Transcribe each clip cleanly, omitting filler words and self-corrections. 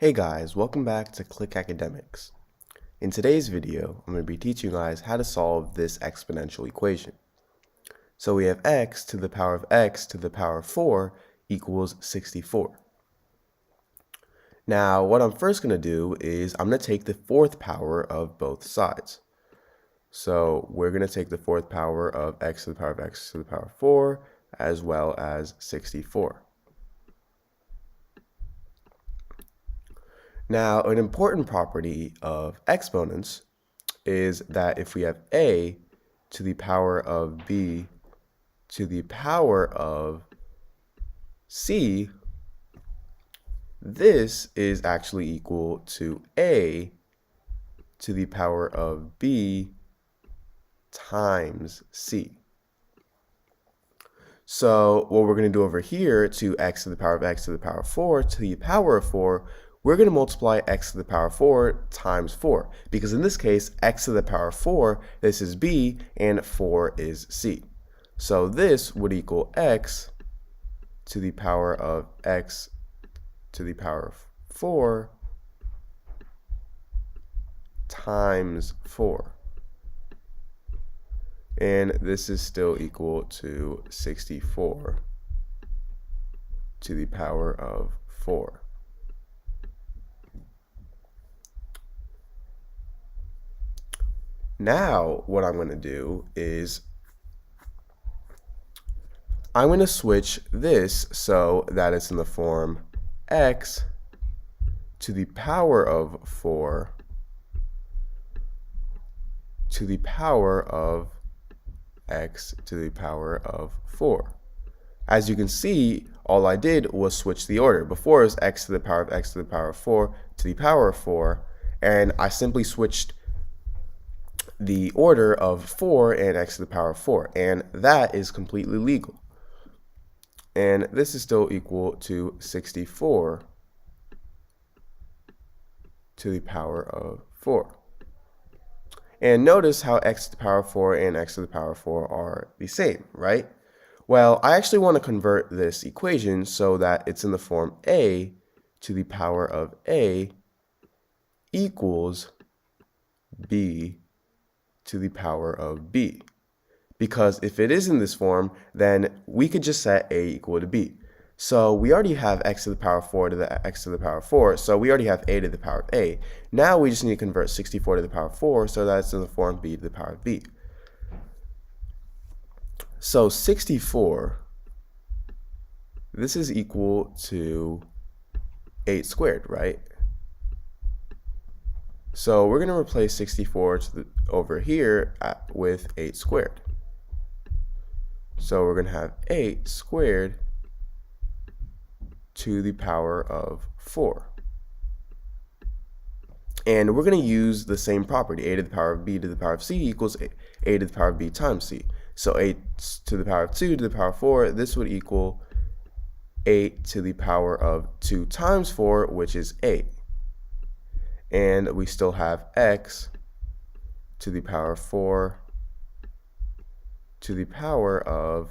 Hey guys, welcome back to Click Academics. In today's video, I'm going to be teaching you guys how to solve this exponential equation. So we have x to the power of x to the power of 4 equals 64. Now, what I'm first going to do is I'm going to take the fourth power of both sides. So we're going to take the fourth power of x to the power of x to the power of 4 as well as 64. Now, an important property of exponents is that if we have a to the power of b to the power of c, this is actually equal to a to the power of b times c. So what we're going to do over here to x to the power of x to the power of 4 to the power of 4, we're going to multiply x to the power of 4 times 4, because in this case, x to the power of 4, this is b, and 4 is c. So this would equal x to the power of x to the power of 4 times 4. And this is still equal to 64 to the power of 4. Now, what I'm going to do is I'm going to switch this so that it's in the form x to the power of 4 to the power of x to the power of 4. As you can see, all I did was switch the order. Before it was x to the power of x to the power of 4 to the power of 4, and I simply switched the order of 4 and x to the power of 4, and that is completely legal. And this is still equal to 64 to the power of 4. And notice how x to the power of 4 and x to the power of 4 are the same, right? Well, I actually want to convert this equation so that it's in the form a to the power of a equals b to the power of b. Because if it is in this form, then we could just set a equal to b. So we already have x to the power of 4 to the x to the power of 4, so we already have a to the power of a. Now we just need to convert 64 to the power of 4 so that it's in the form b to the power of b. So 64, this is equal to 8 squared, right? So we're going to replace 64 over here with 8 squared. So we're going to have 8 squared to the power of 4. And we're going to use the same property, a to the power of b to the power of c equals a to the power of b times c. So 8 to the power of 2 to the power of 4, this would equal 8 to the power of 2 times 4, which is 8. And we still have x to the power of 4 to the power of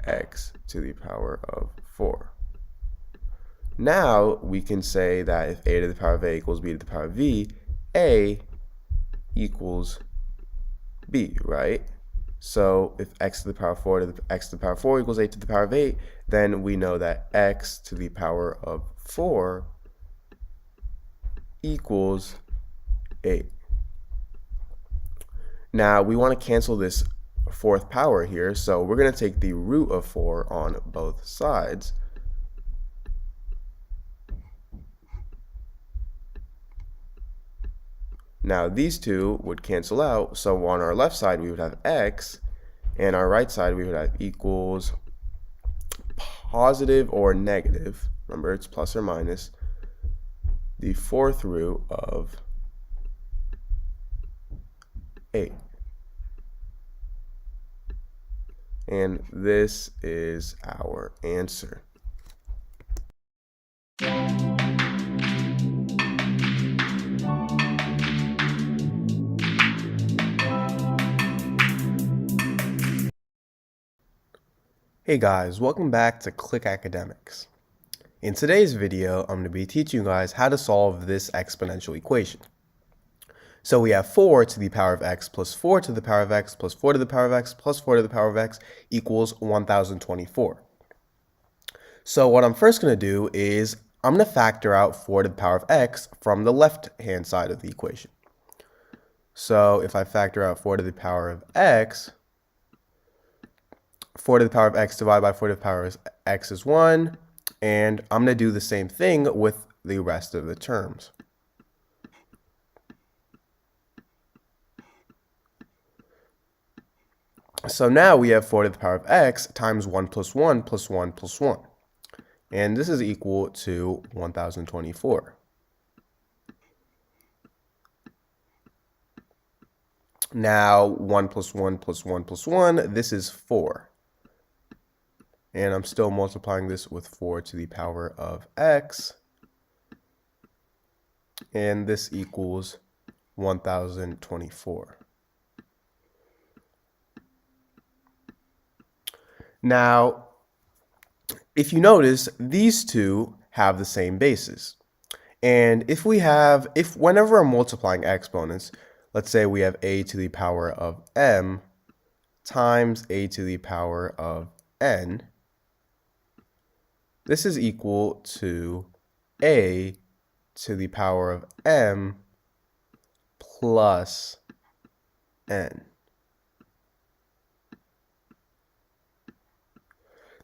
x to the power of 4. Now we can say that if a to the power of a equals b to the power of v, a equals b, right? So if x to the power of 4 to the x to the power of 4 equals 8 to the power of 8, then we know that x to the power of 4 equals 8. Now we want to cancel this fourth power here, so we're going to take the root of 4 on both sides. Now these two would cancel out, so on our left side we would have x, and our right side we would have equals positive or negative, remember it's plus or minus, the fourth root of 8. And this is our answer. Hey guys, welcome back to Click Academics. In today's video, I'm going to be teaching you guys how to solve this exponential equation. So we have 4 to the power of x plus 4 to the power of x plus 4 to the power of x plus 4 to the power of x equals 1024. So what I'm first going to do is I'm going to factor out 4 to the power of x from the left-hand side of the equation. So if I factor out 4 to the power of x, 4 to the power of x divided by 4 to the power of x is 1. And I'm going to do the same thing with the rest of the terms. So now we have 4 to the power of x times 1 plus 1 plus 1 plus 1. And this is equal to 1024. Now 1 plus 1 plus 1 plus 1, this is 4. And I'm still multiplying this with 4 to the power of x. And this equals 1024. Now, if you notice, these two have the same bases. And if whenever I'm multiplying exponents, let's say we have a to the power of m times a to the power of n, this is equal to a to the power of m plus n.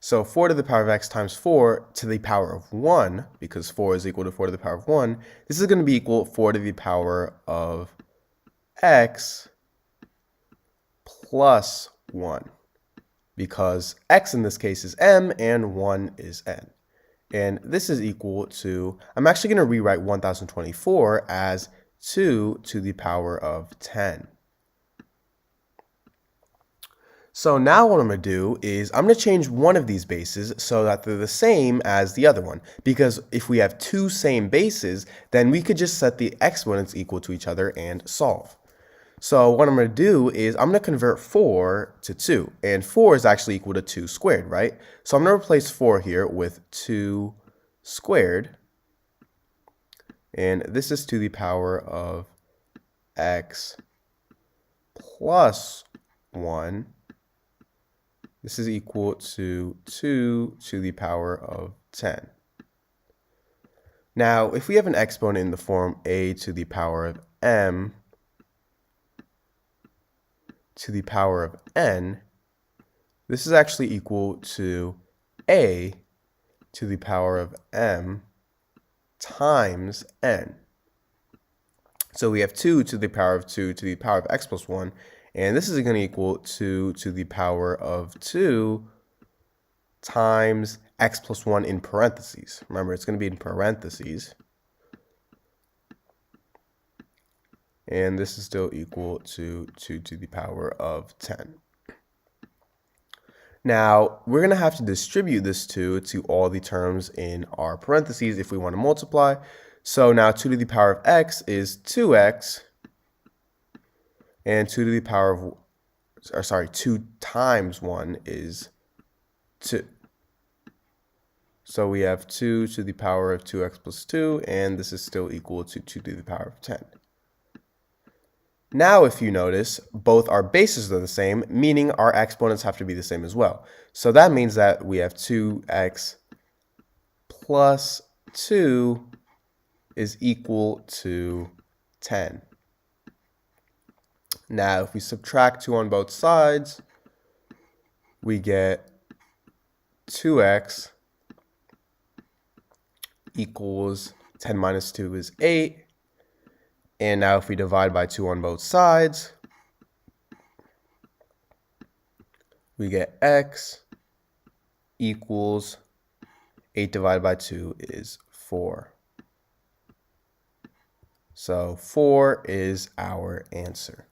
So 4 to the power of x times 4 to the power of 1, because 4 is equal to 4 to the power of 1, this is going to be equal to 4 to the power of x plus 1, because x in this case is m and 1 is n. And this is equal to, I'm actually going to rewrite 1024 as 2 to the power of 10. So now what I'm going to do is I'm going to change one of these bases so that they're the same as the other one. Because if we have two same bases, then we could just set the exponents equal to each other and solve. So what I'm going to do is I'm going to convert 4 to 2. And 4 is actually equal to 2 squared, right? So I'm going to replace 4 here with 2 squared. And this is to the power of x plus 1. This is equal to 2 to the power of 10. Now, if we have an exponent in the form a to the power of m to the power of n, this is actually equal to a to the power of m times n. So we have 2 to the power of 2 to the power of x plus 1. And this is going to equal 2 to the power of 2 times x plus 1 in parentheses. Remember, it's going to be in parentheses. And this is still equal to 2 to the power of 10. Now, we're going to have to distribute this 2 to all the terms in our parentheses if we want to multiply. So now 2 to the power of x is 2x. And 2 to the power of, 2 times 1 is 2. So we have 2 to the power of 2x plus 2, and this is still equal to 2 to the power of 10. Now, if you notice, both our bases are the same, meaning our exponents have to be the same as well. So that means that we have 2x plus 2 is equal to 10. Now, if we subtract 2 on both sides, we get 2x equals 10 minus 2 is 8. And now if we divide by 2 on both sides, we get x equals 8 divided by 2 is 4. So 4 is our answer.